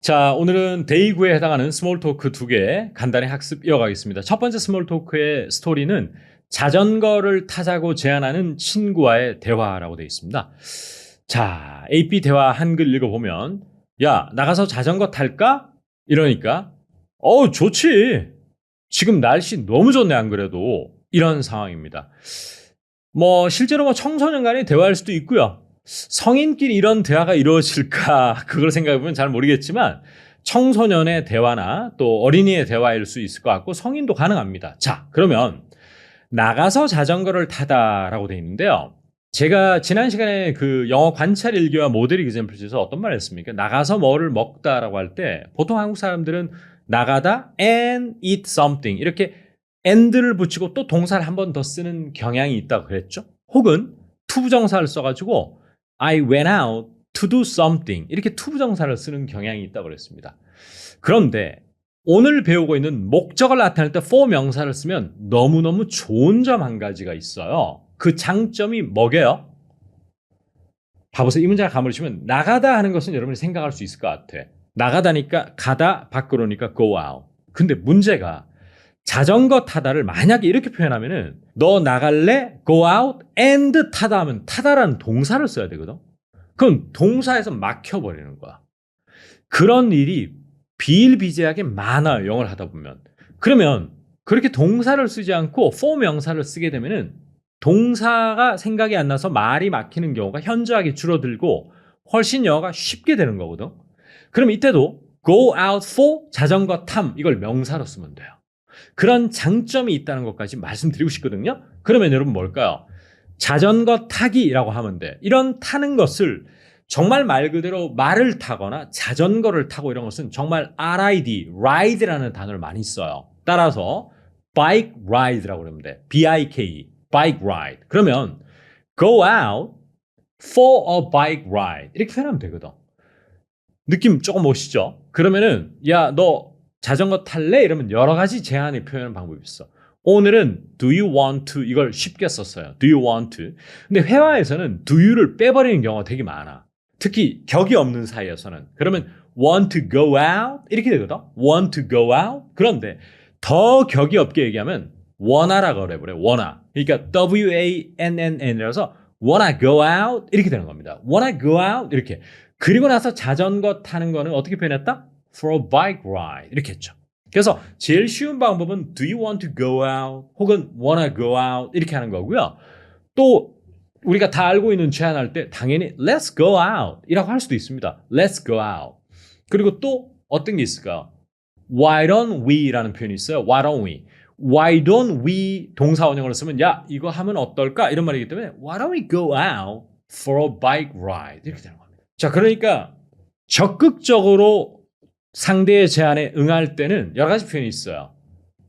자, 오늘은 데이 9에 해당하는 스몰 토크 2개 간단히 학습 이어가겠습니다. 첫 번째 스몰 토크의 스토리는 자전거를 타자고 제안하는 친구와의 대화라고 되어 있습니다. 자, AP 대화 한글 읽어보면 야, 나가서 자전거 탈까? 이러니까 좋지. 지금 날씨 너무 좋네 안 그래도. 이런 상황입니다. 실제로 청소년 간의 대화일 수도 있고요. 성인끼리 이런 대화가 이루어질까 그걸 생각해보면 잘 모르겠지만 청소년의 대화나 또 어린이의 대화일 수 있을 것 같고 성인도 가능합니다. 자, 그러면 나가서 자전거를 타다라고 되어 있는데요. 제가 지난 시간에 그 영어 관찰 일기와 모델 example에서 어떤 말을 했습니까? 나가서 뭐를 먹다라고 할 때 보통 한국 사람들은 나가다 and eat something 이렇게 and를 붙이고 또 동사를 한 번 더 쓰는 경향이 있다고 그랬죠. 혹은 투부정사를 써가지고 I went out to do something 이렇게 투부정사를 쓰는 경향이 있다고 그랬습니다. 그런데 오늘 배우고 있는 목적을 나타낼 때 for 명사를 쓰면 너무너무 좋은 점 한 가지가 있어요. 그 장점이 뭐게요? 봐보세요. 이 문장을 가물치면 나가다 하는 것은 여러분이 생각할 수 있을 것 같아. 나가다니까 가다, 밖으로니까 go out. 근데 문제가 자전거 타다를 만약에 이렇게 표현하면은 너 나갈래? go out and 타다 하면 타다라는 동사를 써야 되거든. 그럼 동사에서 막혀버리는 거야. 그런 일이 비일비재하게 많아요. 영어를 하다 보면. 그러면 그렇게 동사를 쓰지 않고 for 명사를 쓰게 되면은 동사가 생각이 안 나서 말이 막히는 경우가 현저하게 줄어들고 훨씬 영어가 쉽게 되는 거거든. 그럼 이때도 go out for 자전거 탐 이걸 명사로 쓰면 돼요. 그런 장점이 있다는 것까지 말씀드리고 싶거든요. 그러면 여러분 뭘까요? 자전거 타기라고 하면 돼. 이런 타는 것을 정말 말 그대로 말을 타거나 자전거를 타고 이런 것은 정말 RID, ride라는 단어를 많이 써요. 따라서 bike ride라고 그러면 돼. BIK, bike ride. 그러면 go out for a bike ride 이렇게 표현하면 되거든. 느낌 조금 오시죠? 그러면은 야, 너 자전거 탈래? 이러면 여러 가지 제안의 표현 방법이 있어. 오늘은 do you want to 이걸 쉽게 썼어요. do you want to. 근데 회화에서는 do you를 빼버리는 경우가 되게 많아. 특히 격이 없는 사이에서는. 그러면 want to go out 이렇게 되거든. want to go out. 그런데 더 격이 없게 얘기하면 wanna라고 그래버려. wanna. 그러니까 WANNN이라서 wanna go out 이렇게 되는 겁니다. wanna go out 이렇게. 그리고 나서 자전거 타는 거는 어떻게 표현했다? for a bike ride 이렇게 했죠. 그래서 제일 쉬운 방법은 do you want to go out 혹은 wanna go out 이렇게 하는 거고요. 또 우리가 다 알고 있는 제안할 때 당연히 let's go out 이라고 할 수도 있습니다. let's go out. 그리고 또 어떤 게 있을까요? why don't we 라는 표현이 있어요. why don't we? why don't we 동사 원형으로 쓰면 야 이거 하면 어떨까? 이런 말이기 때문에 why don't we go out for a bike ride 이렇게 되는 겁니다. 자, 그러니까 적극적으로 상대의 제안에 응할 때는 여러 가지 표현이 있어요.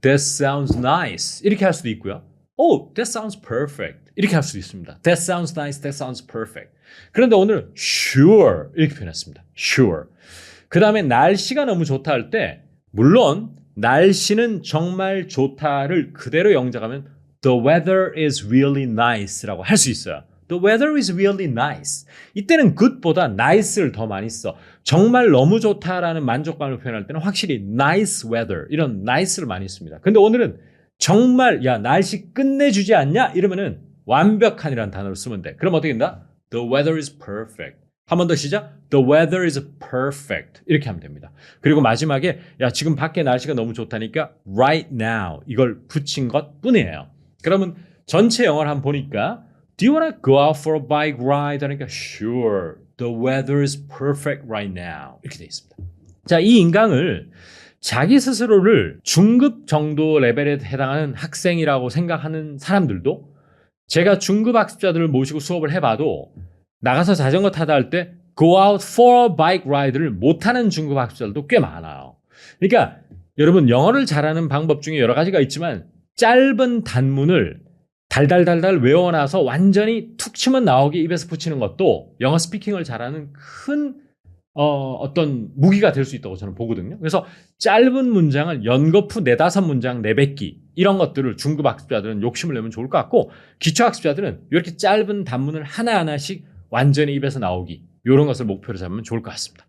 That sounds nice. 이렇게 할 수도 있고요. Oh, that sounds perfect. 이렇게 할 수도 있습니다. That sounds nice. That sounds perfect. 그런데 오늘 sure 이렇게 표현했습니다. Sure. 그 다음에 날씨가 너무 좋다 할 때 물론 날씨는 정말 좋다를 그대로 영작하면 The weather is really nice라고 할 수 있어요. The weather is really nice. 이때는 good보다 nice를 더 많이 써. 정말 너무 좋다라는 만족감을 표현할 때는 확실히 nice weather 이런 nice를 많이 씁니다. 근데 오늘은 정말 야 날씨 끝내주지 않냐? 이러면은 완벽한이라는 단어를 쓰면 돼. 그럼 어떻게 된다? The weather is perfect. 한 번 더 시작. The weather is perfect. 이렇게 하면 됩니다. 그리고 마지막에 야 지금 밖에 날씨가 너무 좋다니까 right now 이걸 붙인 것 뿐이에요. 그러면 전체 영어를 한번 보니까 Do you want to go out for a bike ride? 하니까 Sure. The weather is perfect right now. 이렇게 되어 있습니다. 자, 이 인강을 자기 스스로를 중급 정도 레벨에 해당하는 학생이라고 생각하는 사람들도 제가 중급 학습자들을 모시고 수업을 해봐도 나가서 자전거 타다 할 때 go out for a bike ride를 못하는 중급 학습자들도 꽤 많아요. 그러니까 여러분 영어를 잘하는 방법 중에 여러 가지가 있지만 짧은 단문을 달달달달 외워놔서 완전히 툭 치면 나오게 입에서 붙이는 것도 영어 스피킹을 잘하는 큰 어떤 무기가 될 수 있다고 저는 보거든요. 그래서 짧은 문장을 연거푸 4-5문장 내뱉기 이런 것들을 중급 학습자들은 욕심을 내면 좋을 것 같고 기초 학습자들은 이렇게 짧은 단문을 하나하나씩 완전히 입에서 나오기 이런 것을 목표로 잡으면 좋을 것 같습니다.